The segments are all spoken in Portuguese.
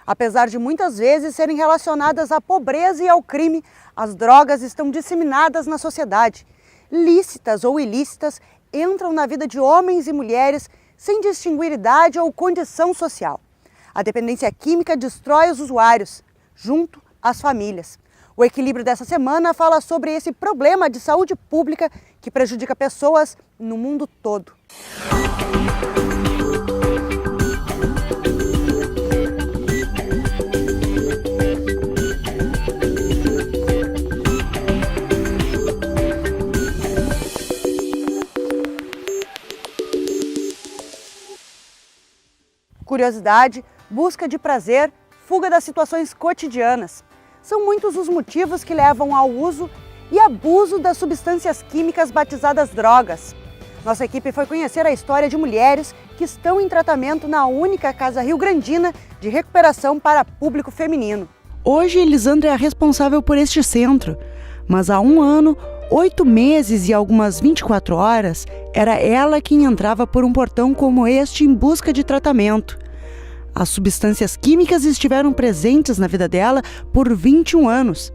Apesar de muitas vezes serem relacionadas à pobreza e ao crime, as drogas estão disseminadas na sociedade. Lícitas ou ilícitas, entram na vida de homens e mulheres sem distinguir idade ou condição social. A dependência química destrói os usuários, junto às famílias. O Equilíbrio dessa semana fala sobre esse problema de saúde pública que prejudica pessoas no mundo todo. Curiosidade, busca de prazer, fuga das situações cotidianas. São muitos os motivos que levam ao uso e abuso das substâncias químicas batizadas drogas. Nossa equipe foi conhecer a história de mulheres que estão em tratamento na única casa rio-grandina de recuperação para público feminino. Hoje, Elisandra é a responsável por este centro, mas há 1 ano, 8 meses e algumas 24 horas, era ela quem entrava por um portão como este em busca de tratamento. As substâncias químicas estiveram presentes na vida dela por 21 anos.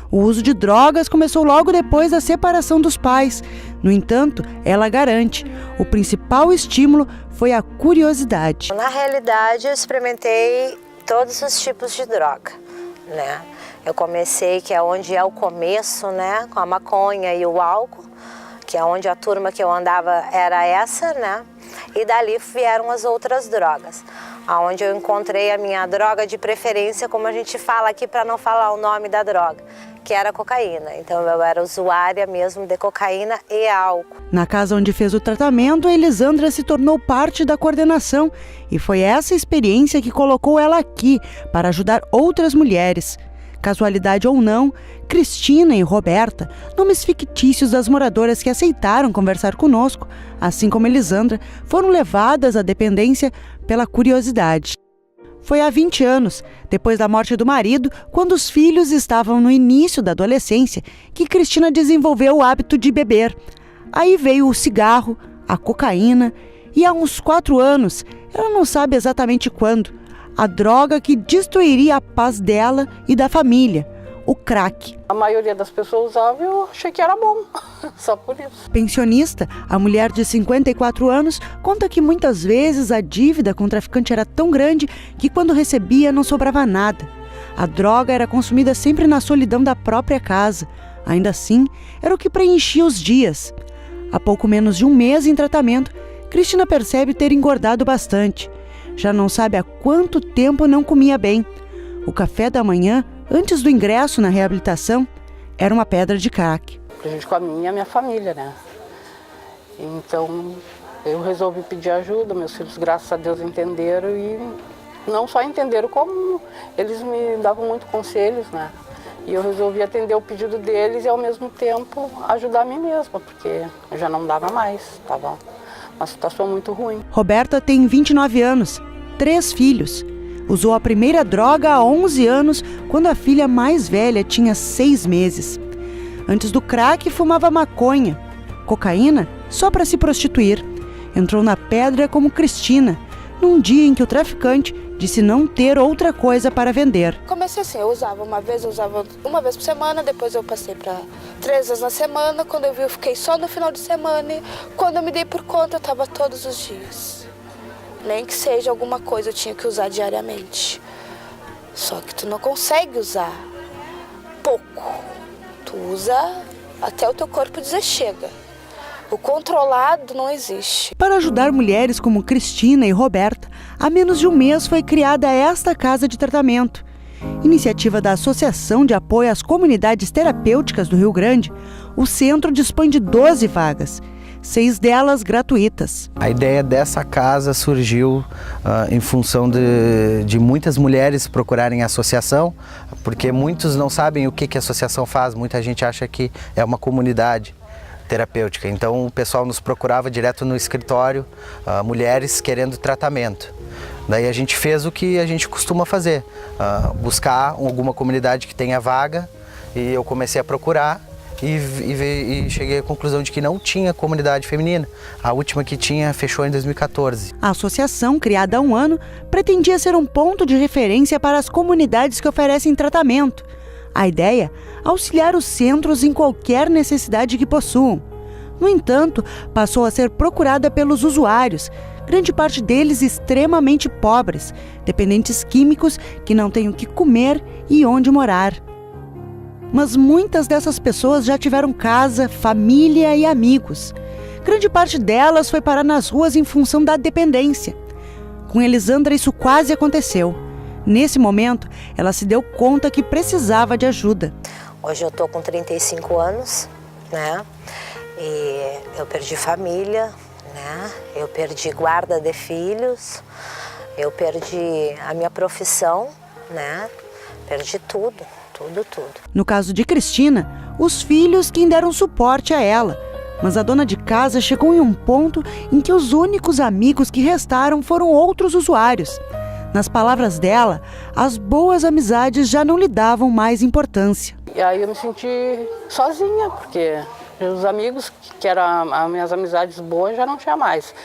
O uso de drogas começou logo depois da separação dos pais. No entanto, ela garante, o principal estímulo foi a curiosidade. Na realidade, eu experimentei todos os tipos de droga, né? Eu comecei, que é onde é o começo, né, com a maconha e o álcool, que é onde a turma que eu andava era essa, né? E dali vieram as outras drogas, aonde eu encontrei a minha droga de preferência, como a gente fala aqui para não falar o nome da droga, que era a cocaína. Então eu era usuária mesmo de cocaína e álcool. Na casa onde fez o tratamento, a Elisandra se tornou parte da coordenação e foi essa experiência que colocou ela aqui para ajudar outras mulheres. Casualidade ou não, Cristina e Roberta, nomes fictícios das moradoras que aceitaram conversar conosco, assim como Elisandra, foram levadas à dependência pela curiosidade. Foi há 20 anos, depois da morte do marido, quando os filhos estavam no início da adolescência, que Cristina desenvolveu o hábito de beber. Aí veio o cigarro, a cocaína e há uns 4 anos, ela não sabe exatamente quando, a droga que destruiria a paz dela e da família, o crack. A maioria das pessoas usava e eu achei que era bom, só por isso. Pensionista, a mulher de 54 anos conta que muitas vezes a dívida com o traficante era tão grande que quando recebia não sobrava nada. A droga era consumida sempre na solidão da própria casa. Ainda assim, era o que preenchia os dias. Há pouco menos de 1 mês em tratamento, Cristina percebe ter engordado bastante. Já não sabe há quanto tempo não comia bem. O café da manhã, antes do ingresso na reabilitação, era uma pedra de crack. Prejudicou a mim e a minha família, né? Então, eu resolvi pedir ajuda. Meus filhos, graças a Deus, entenderam e não só entenderam, como eles me davam muito conselhos, né? E eu resolvi atender o pedido deles e, ao mesmo tempo, ajudar a mim mesma, porque eu já não dava mais, estava uma situação muito ruim. Roberta tem 29 anos, 3 filhos. Usou a primeira droga há 11 anos, quando a filha mais velha tinha 6 meses. Antes do crack, fumava maconha, cocaína só para se prostituir. Entrou na pedra como Cristina, num dia em que o traficante disse não ter outra coisa para vender. Comecei assim, eu usava uma vez por semana, depois eu passei para 3 vezes na semana. Quando eu vi, eu fiquei só no final de semana. E quando eu me dei por conta, eu estava todos os dias. Nem que seja alguma coisa, eu tinha que usar diariamente. Só que tu não consegue usar pouco. Tu usa até o teu corpo dizer chega. O controlado não existe. Para ajudar mulheres como Cristina e Roberta, há menos de 1 mês foi criada esta casa de tratamento. Iniciativa da Associação de Apoio às Comunidades Terapêuticas do Rio Grande, o centro dispõe de 12 vagas, 6 delas gratuitas. A ideia dessa casa surgiu em função de muitas mulheres procurarem a associação, porque muitos não sabem o que a associação faz, muita gente acha que é uma comunidade terapêutica. Então o pessoal nos procurava direto no escritório, mulheres querendo tratamento. Daí a gente fez o que a gente costuma fazer, buscar alguma comunidade que tenha vaga, e eu comecei a procurar e cheguei à conclusão de que não tinha comunidade feminina. A última que tinha fechou em 2014. A associação, criada há um ano, pretendia ser um ponto de referência para as comunidades que oferecem tratamento. A ideia é auxiliar os centros em qualquer necessidade que possuam. No entanto, passou a ser procurada pelos usuários, grande parte deles extremamente pobres, dependentes químicos que não têm o que comer e onde morar. Mas muitas dessas pessoas já tiveram casa, família e amigos. Grande parte delas foi parar nas ruas em função da dependência. Com Elisandra isso quase aconteceu. Nesse momento, ela se deu conta que precisava de ajuda. Hoje eu estou com 35 anos, né? E eu perdi família, né? Eu perdi guarda de filhos, eu perdi a minha profissão, né? Perdi tudo. No caso de Cristina, os filhos quem deram suporte a ela. Mas a dona de casa chegou em um ponto em que os únicos amigos que restaram foram outros usuários. Nas palavras dela, as boas amizades já não lhe davam mais importância. E aí eu me senti sozinha, porque os amigos, que eram as minhas amizades boas, já não tinha mais.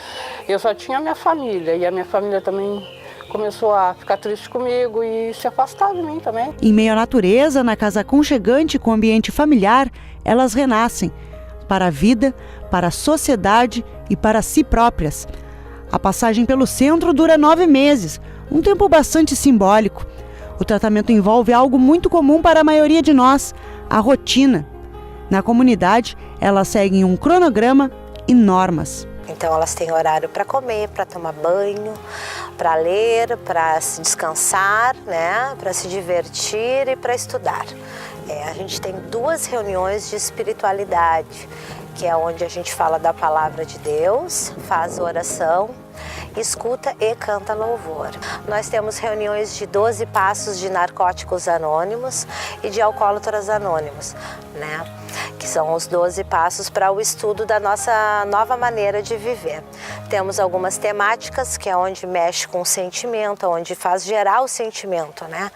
Eu só tinha a minha família, e a minha família também começou a ficar triste comigo e se afastar de mim também. Em meio à natureza, na casa aconchegante com ambiente familiar, elas renascem para a vida, para a sociedade e para si próprias. A passagem pelo centro dura 9 meses, um tempo bastante simbólico. O tratamento envolve algo muito comum para a maioria de nós, a rotina. Na comunidade, elas seguem um cronograma e normas. Então elas têm horário para comer, para tomar banho, para ler, para se descansar, né? Para se divertir e para estudar. A gente tem 2 reuniões de espiritualidade, que é onde a gente fala da palavra de Deus, faz oração, escuta e canta louvor. Nós temos reuniões de 12 passos de narcóticos anônimos e de alcoólatras anônimos, né? Que são os 12 passos para o estudo da nossa nova maneira de viver. Temos algumas temáticas, que é onde mexe com o sentimento, onde faz gerar o sentimento, né?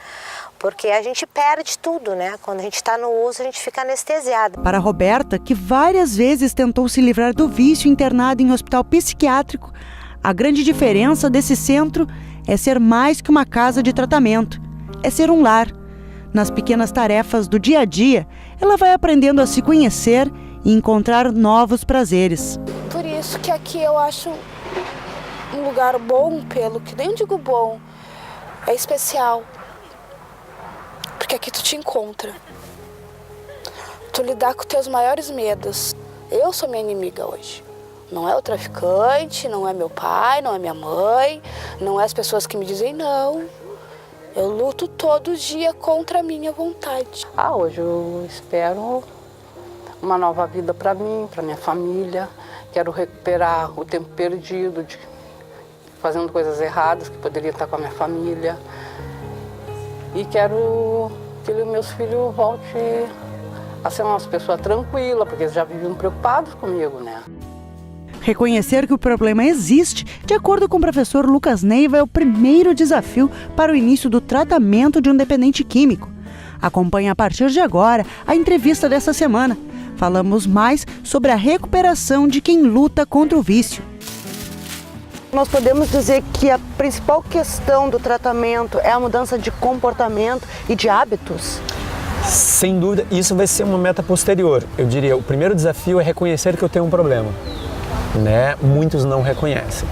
Porque a gente perde tudo, né? Quando a gente está no uso, a gente fica anestesiado. Para Roberta, que várias vezes tentou se livrar do vício internada em hospital psiquiátrico, a grande diferença desse centro é ser mais que uma casa de tratamento. É ser um lar. Nas pequenas tarefas do dia a dia, ela vai aprendendo a se conhecer e encontrar novos prazeres. Por isso que aqui eu acho um lugar bom, pelo que nem digo bom, é especial. Porque aqui tu te encontra. Tu lidar com teus maiores medos. Eu sou minha inimiga hoje. Não é o traficante, não é meu pai, não é minha mãe, não é as pessoas que me dizem não. Eu luto todo dia contra a minha vontade. Hoje eu espero uma nova vida para mim, para minha família. Quero recuperar o tempo perdido de fazendo coisas erradas que poderia estar com a minha família. E quero que meus filhos voltem a ser uma pessoa tranquila, porque eles já viviam preocupados comigo, né? Reconhecer que o problema existe, de acordo com o professor Lucas Neiva, é o primeiro desafio para o início do tratamento de um dependente químico. Acompanhe a partir de agora a entrevista dessa semana. Falamos mais sobre a recuperação de quem luta contra o vício. Nós podemos dizer que a principal questão do tratamento é a mudança de comportamento e de hábitos? Sem dúvida, isso vai ser uma meta posterior. Eu diria, o primeiro desafio é reconhecer que eu tenho um problema, né? Muitos não reconhecem.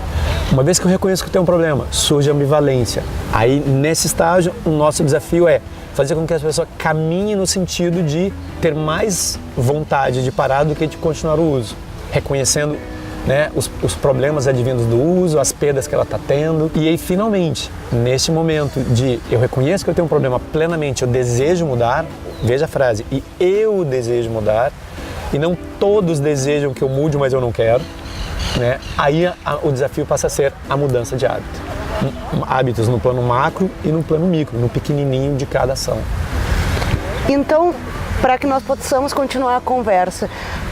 Uma vez que eu reconheço que eu tenho um problema, surge a ambivalência. Aí, nesse estágio, o nosso desafio é fazer com que as pessoas caminhem no sentido de ter mais vontade de parar do que de continuar o uso, reconhecendo, né, os problemas advindos do uso, as perdas que ela está tendo. E aí, finalmente, neste momento de eu reconheço que eu tenho um problema plenamente, eu desejo mudar, veja a frase, e eu desejo mudar, e não todos desejam que eu mude, mas eu não quero, né? Aí o desafio passa a ser a mudança de hábito. Hábitos no plano macro e no plano micro, no pequenininho de cada ação. Então, para que nós possamos continuar a conversa,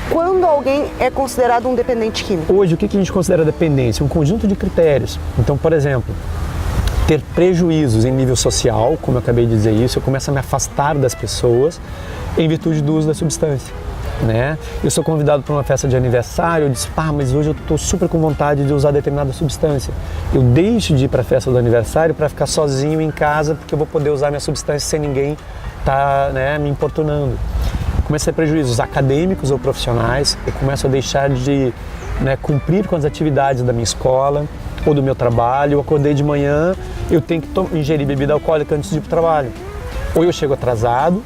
quando alguém é considerado um dependente químico? Hoje, o que a gente considera dependência? Um conjunto de critérios. Então, por exemplo, ter prejuízos em nível social, como eu acabei de dizer isso, eu começo a me afastar das pessoas em virtude do uso da substância. né? Eu sou convidado para uma festa de aniversário, eu disse, mas hoje eu estou super com vontade de usar determinada substância. Eu deixo de ir para a festa do aniversário para ficar sozinho em casa, porque eu vou poder usar minha substância sem ninguém estar, né, me importunando. Começo a ter prejuízos acadêmicos ou profissionais, eu começo a deixar de, né, cumprir com as atividades da minha escola ou do meu trabalho. Eu acordei de manhã, eu tenho que ingerir bebida alcoólica antes de ir para o trabalho. Ou eu chego atrasado,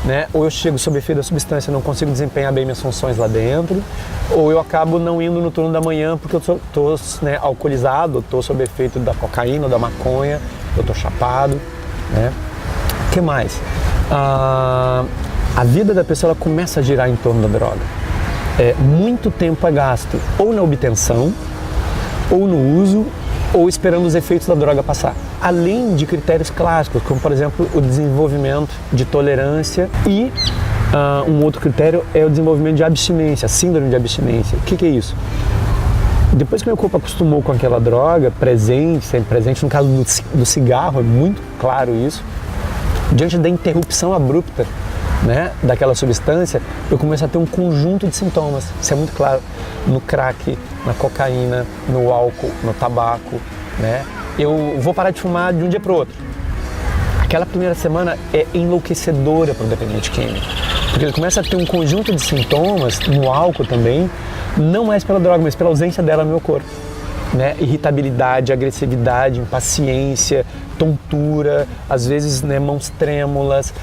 né, ou eu chego sob efeito da substância e não consigo desempenhar bem minhas funções lá dentro, ou eu acabo não indo no turno da manhã porque eu estou, né, alcoolizado, estou sob efeito da cocaína ou da maconha, eu estou chapado, né? O que mais? A vida da pessoa ela começa a girar em torno da droga. Muito tempo é gasto ou na obtenção, ou no uso, ou esperando os efeitos da droga passar. Além de critérios clássicos, como por exemplo o desenvolvimento de tolerância e um outro critério é o desenvolvimento de abstinência, síndrome de abstinência. O que é isso? Depois que meu corpo acostumou com aquela droga, sempre presente, no caso do cigarro é muito claro isso, diante da interrupção abrupta, né, daquela substância, eu começo a ter um conjunto de sintomas. Isso é muito claro no crack, na cocaína, no álcool, no tabaco, né? Eu vou parar de fumar de um dia para o outro. Aquela primeira semana é enlouquecedora para o dependente químico, porque ele começa a ter um conjunto de sintomas, no álcool também, não mais pela droga, mas pela ausência dela no meu corpo. Né? Irritabilidade, agressividade, impaciência, tontura, às vezes, né, mãos trêmulas,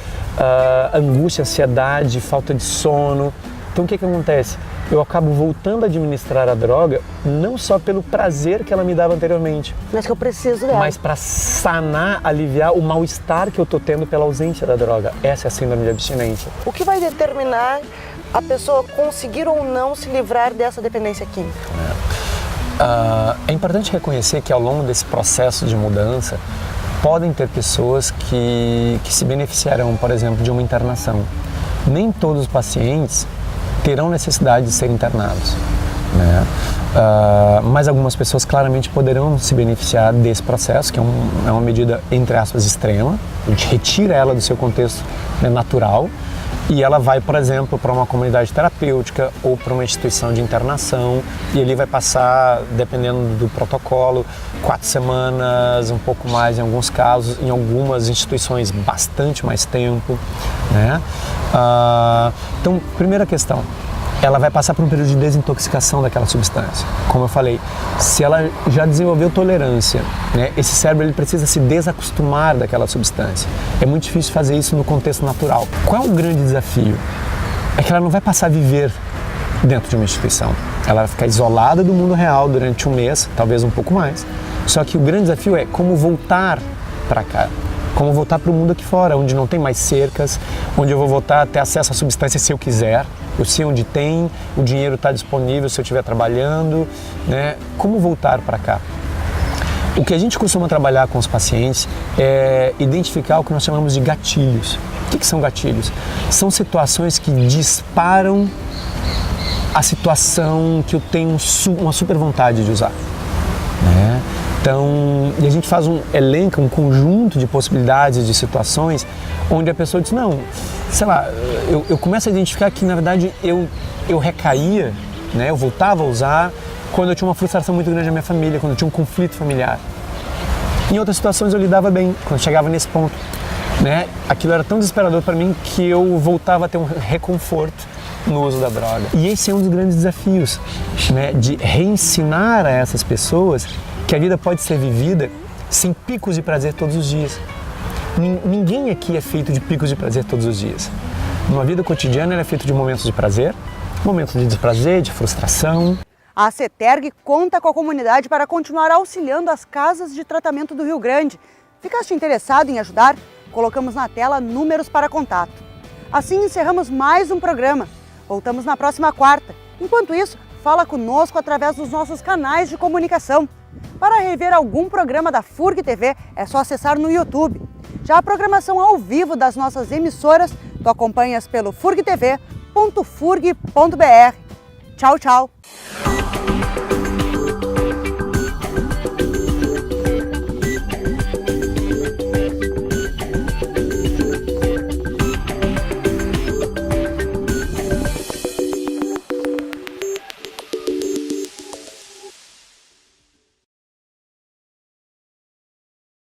angústia, ansiedade, falta de sono. Então o que acontece? Eu acabo voltando a administrar a droga não só pelo prazer que ela me dava anteriormente, Mas que eu preciso dela. mas para sanar, aliviar o mal-estar que eu estou tendo pela ausência da droga. Essa é a síndrome de abstinência. O que vai determinar a pessoa conseguir ou não se livrar dessa dependência química? É importante reconhecer que ao longo desse processo de mudança podem ter pessoas que se beneficiarão, por exemplo, de uma internação. Nem todos os pacientes terão necessidade de ser internados, né? Mas algumas pessoas claramente poderão se beneficiar desse processo, que é uma medida, entre aspas, extrema. A gente retira ela do seu contexto, né, natural, e ela vai, por exemplo, para uma comunidade terapêutica ou para uma instituição de internação, e ali vai passar, dependendo do protocolo, 4 semanas, um pouco mais em alguns casos, em algumas instituições bastante mais tempo, né? Então, primeira questão, ela vai passar por um período de desintoxicação daquela substância. Como eu falei, se ela já desenvolveu tolerância, né, esse cérebro ele precisa se desacostumar daquela substância. É muito difícil fazer isso no contexto natural. Qual é o grande desafio? É que ela não vai passar a viver dentro de uma instituição. Ela vai ficar isolada do mundo real durante um mês, talvez um pouco mais. Só que o grande desafio é como voltar para cá. Como voltar para o mundo aqui fora, onde não tem mais cercas, onde eu vou voltar a ter acesso à substância se eu quiser, eu sei onde tem, o dinheiro está disponível se eu estiver trabalhando, né? Como voltar para cá? O que a gente costuma trabalhar com os pacientes é identificar o que nós chamamos de gatilhos. O que são gatilhos? São situações que disparam a situação que eu tenho uma super vontade de usar, né? Então, e a gente faz um conjunto de possibilidades, de situações, onde a pessoa diz, não, sei lá, eu começo a identificar que, na verdade, eu recaía, né, eu voltava a usar quando eu tinha uma frustração muito grande na minha família, quando eu tinha um conflito familiar. Em outras situações eu lidava bem, quando eu chegava nesse ponto, né, aquilo era tão desesperador para mim que eu voltava a ter um reconforto no uso da droga. E esse é um dos grandes desafios, né, de reensinar a essas pessoas que a vida pode ser vivida sem picos de prazer todos os dias. Ninguém aqui é feito de picos de prazer todos os dias. Uma vida cotidiana ela é feita de momentos de prazer, momentos de desprazer, de frustração. A CETERG conta com a comunidade para continuar auxiliando as casas de tratamento do Rio Grande. Ficaste interessado em ajudar? Colocamos na tela números para contato. Assim encerramos mais um programa. Voltamos na próxima quarta. Enquanto isso, fala conosco através dos nossos canais de comunicação. Para rever algum programa da FURG TV, é só acessar no YouTube. Já a programação ao vivo das nossas emissoras, tu acompanhas pelo furgtv.furg.br. Tchau, tchau!